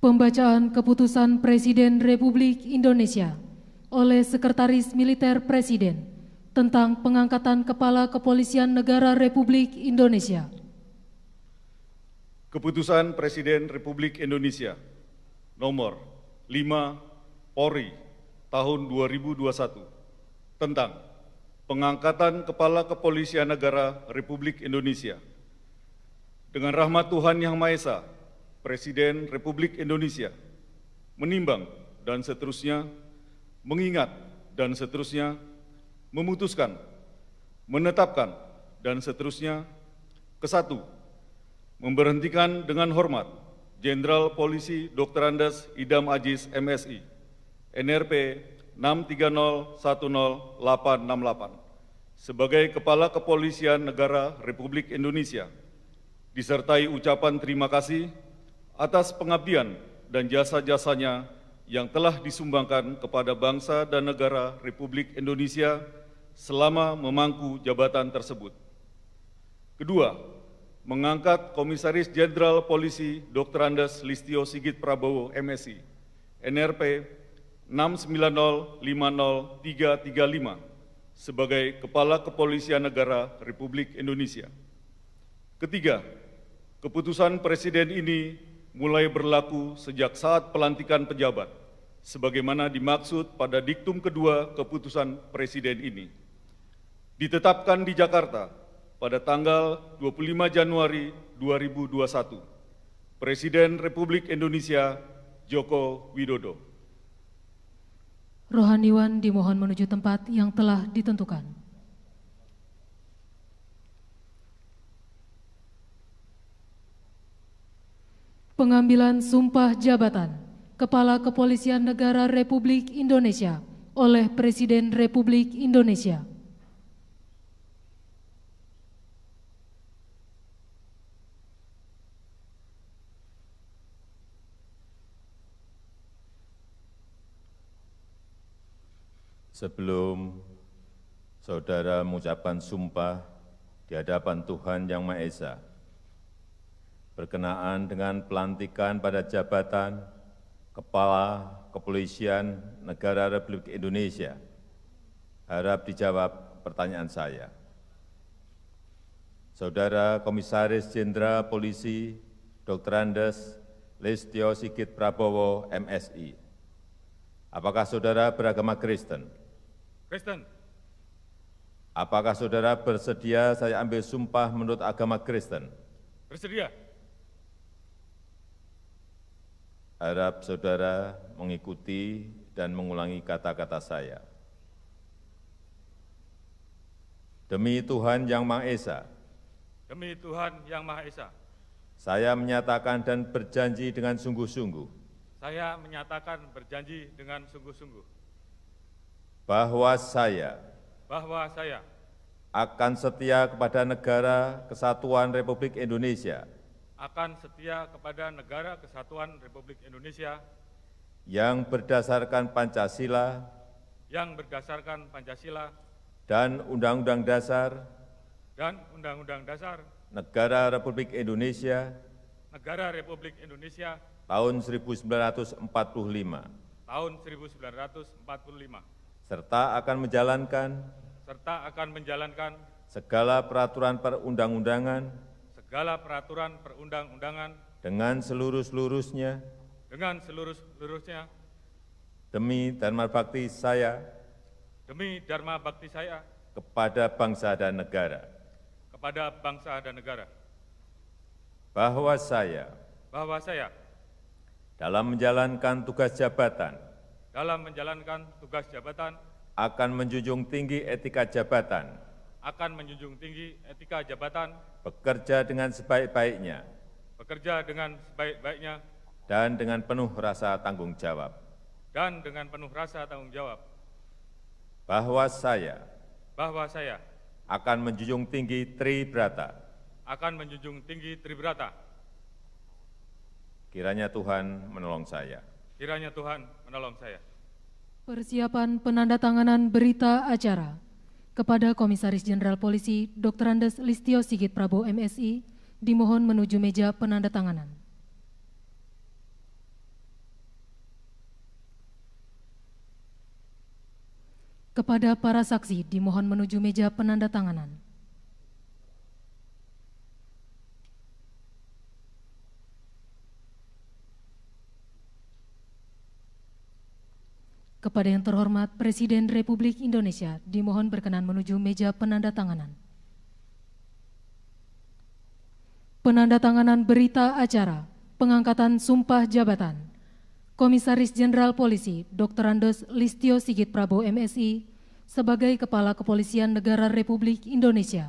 Pembacaan Keputusan Presiden Republik Indonesia oleh Sekretaris Militer Presiden tentang pengangkatan Kepala Kepolisian Negara Republik Indonesia. Keputusan Presiden Republik Indonesia nomor 5 Polri tahun 2021 tentang pengangkatan Kepala Kepolisian Negara Republik Indonesia. Dengan rahmat Tuhan Yang Maha Esa, Presiden Republik Indonesia menimbang dan seterusnya, mengingat dan seterusnya, memutuskan, menetapkan dan seterusnya. Kesatu, memberhentikan dengan hormat Jenderal Polisi Dr. Andes Idam Aziz MSI, NRP 6301088 sebagai Kepala Kepolisian Negara Republik Indonesia, disertai ucapan terima kasih atas pengabdian dan jasa-jasanya yang telah disumbangkan kepada bangsa dan negara Republik Indonesia selama memangku jabatan tersebut. Kedua, mengangkat Komisaris Jenderal Polisi Dr. Andes Listio Sigit Prabowo MSI, NRP 6905035 sebagai Kepala Kepolisian Negara Republik Indonesia. Ketiga, keputusan Presiden ini mulai berlaku sejak saat pelantikan pejabat, sebagaimana dimaksud pada diktum kedua keputusan Presiden ini. Ditetapkan di Jakarta pada tanggal 25 Januari 2021, Presiden Republik Indonesia Joko Widodo. Rohaniwan dimohon menuju tempat yang telah ditentukan. Pengambilan sumpah jabatan Kepala Kepolisian Negara Republik Indonesia oleh Presiden Republik Indonesia. Sebelum saudara mengucapkan sumpah di hadapan Tuhan Yang Maha Esa, berkenaan dengan pelantikan pada jabatan Kepala Kepolisian Negara Republik Indonesia, harap dijawab pertanyaan saya. Saudara Komisaris Jenderal Polisi Dr. Andes Listio Sigit Prabowo MSI, apakah saudara beragama Kristen? Kristen. Apakah saudara bersedia saya ambil sumpah menurut agama Kristen? Bersedia. Harap saudara mengikuti dan mengulangi kata-kata saya. Demi Tuhan Yang Maha Esa. Demi Tuhan Yang Maha Esa. Saya menyatakan dan berjanji dengan sungguh-sungguh. Saya menyatakan berjanji dengan sungguh-sungguh. Bahwa saya akan setia kepada Negara Kesatuan Republik Indonesia. Akan setia kepada Negara Kesatuan Republik Indonesia yang berdasarkan Pancasila dan Undang-Undang Dasar Negara Republik Indonesia tahun 1945 serta akan menjalankan segala peraturan perundang-undangan dengan seluruh-seluruhnya demi dharma bakti saya kepada bangsa dan negara. Bahwa saya dalam menjalankan tugas jabatan akan menjunjung tinggi etika jabatan, bekerja dengan sebaik-baiknya, dan dengan penuh rasa tanggung jawab. Bahwa saya akan menjunjung tinggi Tribrata. Kiranya Tuhan menolong saya. Persiapan penandatanganan berita acara kepada Komisaris Jenderal Polisi Dr. Andes Listio Sigit Prabowo MSI dimohon menuju meja penandatanganan. Kepada para saksi dimohon menuju meja penandatanganan. Kepada yang terhormat Presiden Republik Indonesia dimohon berkenan menuju meja penandatanganan. Penandatanganan berita acara pengangkatan sumpah jabatan Komisaris Jenderal Polisi Dr. Andes Listio Sigit Prabowo MSI sebagai Kepala Kepolisian Negara Republik Indonesia.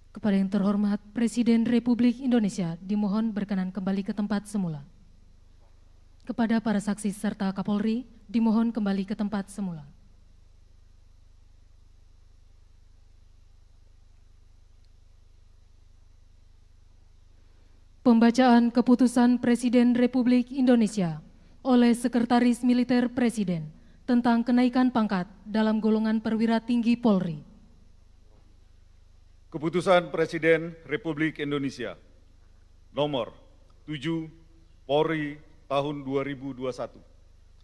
Kepada yang terhormat Presiden Republik Indonesia dimohon berkenan kembali ke tempat semula. Kepada para saksi serta Kapolri dimohon kembali ke tempat semula. Pembacaan Keputusan Presiden Republik Indonesia oleh Sekretaris Militer Presiden tentang kenaikan pangkat dalam golongan perwira tinggi Polri. Keputusan Presiden Republik Indonesia nomor 7 Polri tahun 2021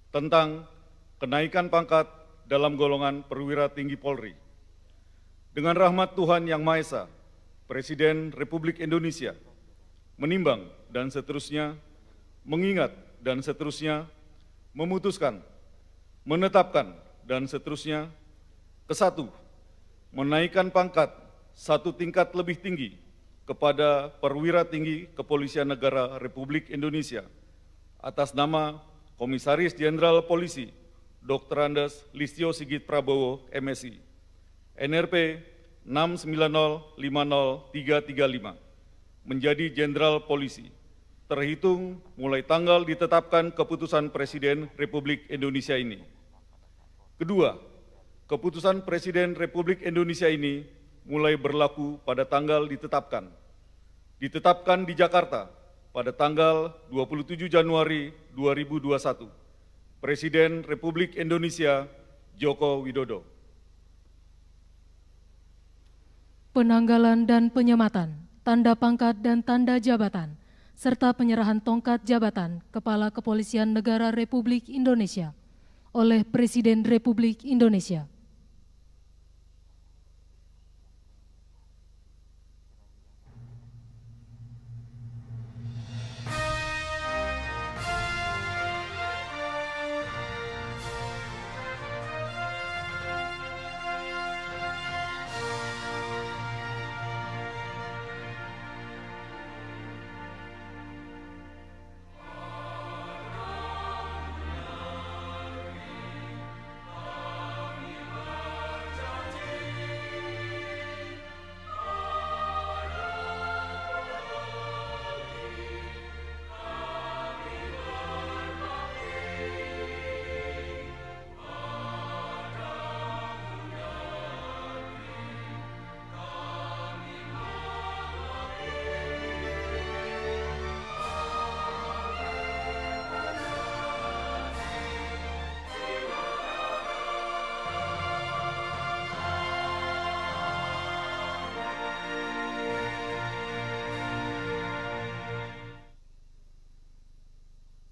tentang kenaikan pangkat dalam golongan perwira tinggi Polri. Dengan rahmat Tuhan Yang Maha Esa, Presiden Republik Indonesia menimbang dan seterusnya, mengingat dan seterusnya, memutuskan, menetapkan dan seterusnya. Kesatu, menaikkan pangkat satu tingkat lebih tinggi kepada perwira tinggi Kepolisian Negara Republik Indonesia atas nama Komisaris Jenderal Polisi Dr. Andes Listio Sigit Prabowo MSI NRP 6905035 menjadi Jenderal Polisi terhitung mulai tanggal ditetapkan Keputusan Presiden Republik Indonesia ini. Kedua, Keputusan Presiden Republik Indonesia ini mulai berlaku pada tanggal ditetapkan. Ditetapkan di Jakarta pada tanggal 27 Januari 2021. Presiden Republik Indonesia Joko Widodo. Penanggalan dan penyematan, tanda pangkat dan tanda jabatan, serta penyerahan tongkat jabatan Kepala Kepolisian Negara Republik Indonesia oleh Presiden Republik Indonesia.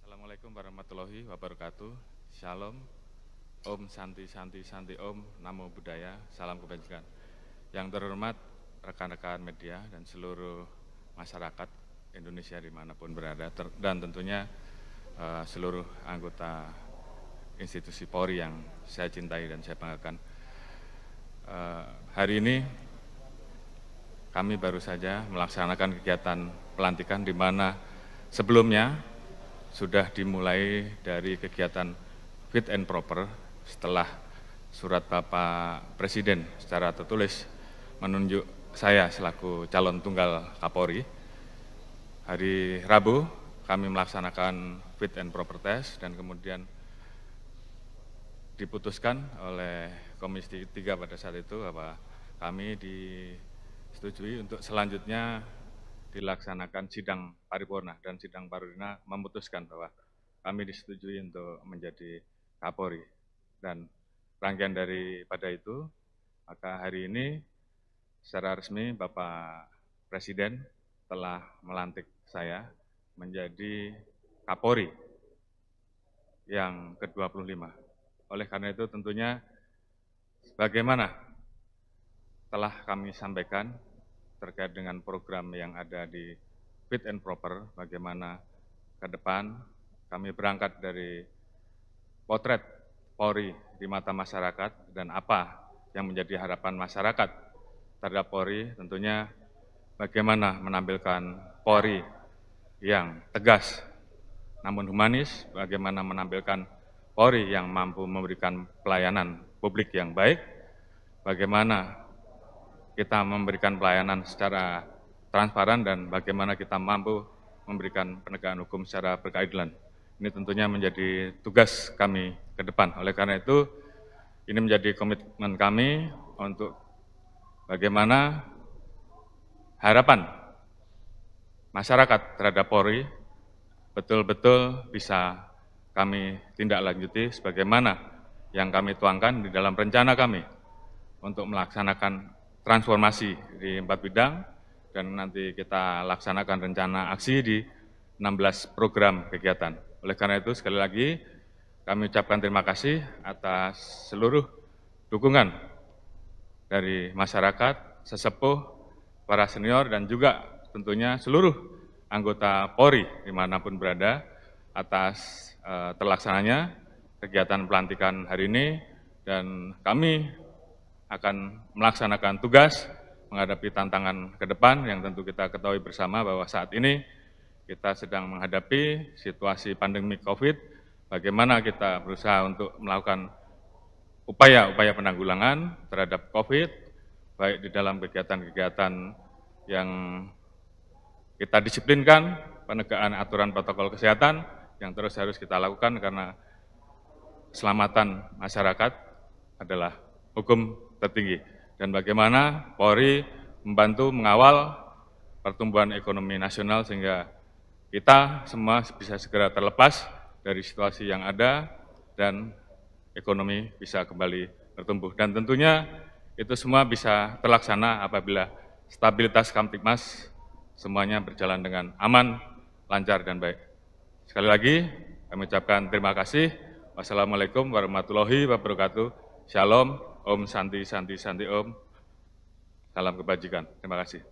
Assalamualaikum warahmatullahi wabarakatuh. Shalom, Om Santi Santi Santi Om, Namo Buddhaya, salam kebajikan. Yang terhormat rekan-rekan media dan seluruh masyarakat Indonesia dimanapun berada, dan tentunya seluruh anggota institusi Polri yang saya cintai dan saya banggakan. Hari ini kami baru saja melaksanakan kegiatan pelantikan di mana sebelumnya sudah dimulai dari kegiatan fit and proper setelah surat Bapak Presiden secara tertulis menunjuk saya selaku calon tunggal Kapolri. Hari Rabu kami melaksanakan fit and proper test dan kemudian diputuskan oleh Komisi 3 pada saat itu bahwa kami disetujui untuk selanjutnya dilaksanakan sidang paripurna, dan sidang paripurna memutuskan bahwa kami disetujui untuk menjadi Kapolri. Dan rangkaian daripada itu, maka hari ini secara resmi Bapak Presiden telah melantik saya menjadi Kapolri yang ke-25. Oleh karena itu tentunya sebagaimana telah kami sampaikan terkait dengan program yang ada di fit and proper, bagaimana ke depan kami berangkat dari potret Polri di mata masyarakat dan apa yang menjadi harapan masyarakat terhadap Polri, tentunya bagaimana menampilkan Polri yang tegas namun humanis, bagaimana menampilkan Polri yang mampu memberikan pelayanan publik yang baik, bagaimana kita memberikan pelayanan secara transparan, dan bagaimana kita mampu memberikan penegakan hukum secara berkeadilan. Ini tentunya menjadi tugas kami ke depan. Oleh karena itu, ini menjadi komitmen kami untuk bagaimana harapan masyarakat terhadap Polri betul-betul bisa kami tindak lanjuti sebagaimana yang kami tuangkan di dalam rencana kami untuk melaksanakan transformasi di 4 bidang, dan nanti kita laksanakan rencana aksi di 16 program kegiatan. Oleh karena itu, sekali lagi kami ucapkan terima kasih atas seluruh dukungan dari masyarakat, sesepuh, para senior, dan juga tentunya seluruh anggota Polri dimanapun berada atas terlaksananya kegiatan pelantikan hari ini, dan kami akan melaksanakan tugas menghadapi tantangan ke depan yang tentu kita ketahui bersama bahwa saat ini kita sedang menghadapi situasi pandemi COVID, bagaimana kita berusaha untuk melakukan upaya-upaya penanggulangan terhadap COVID, baik di dalam kegiatan-kegiatan yang kita disiplinkan, penegakan aturan protokol kesehatan yang terus harus kita lakukan karena keselamatan masyarakat adalah hukum tertinggi. Dan bagaimana Polri membantu mengawal pertumbuhan ekonomi nasional sehingga kita semua bisa segera terlepas dari situasi yang ada dan ekonomi bisa kembali bertumbuh. Dan tentunya itu semua bisa terlaksana apabila stabilitas Kamtibmas semuanya berjalan dengan aman, lancar, dan baik. Sekali lagi, kami ucapkan terima kasih. Wassalamualaikum warahmatullahi wabarakatuh. Shalom, Om Santi Santi Santi Om. Salam kebajikan. Terima kasih.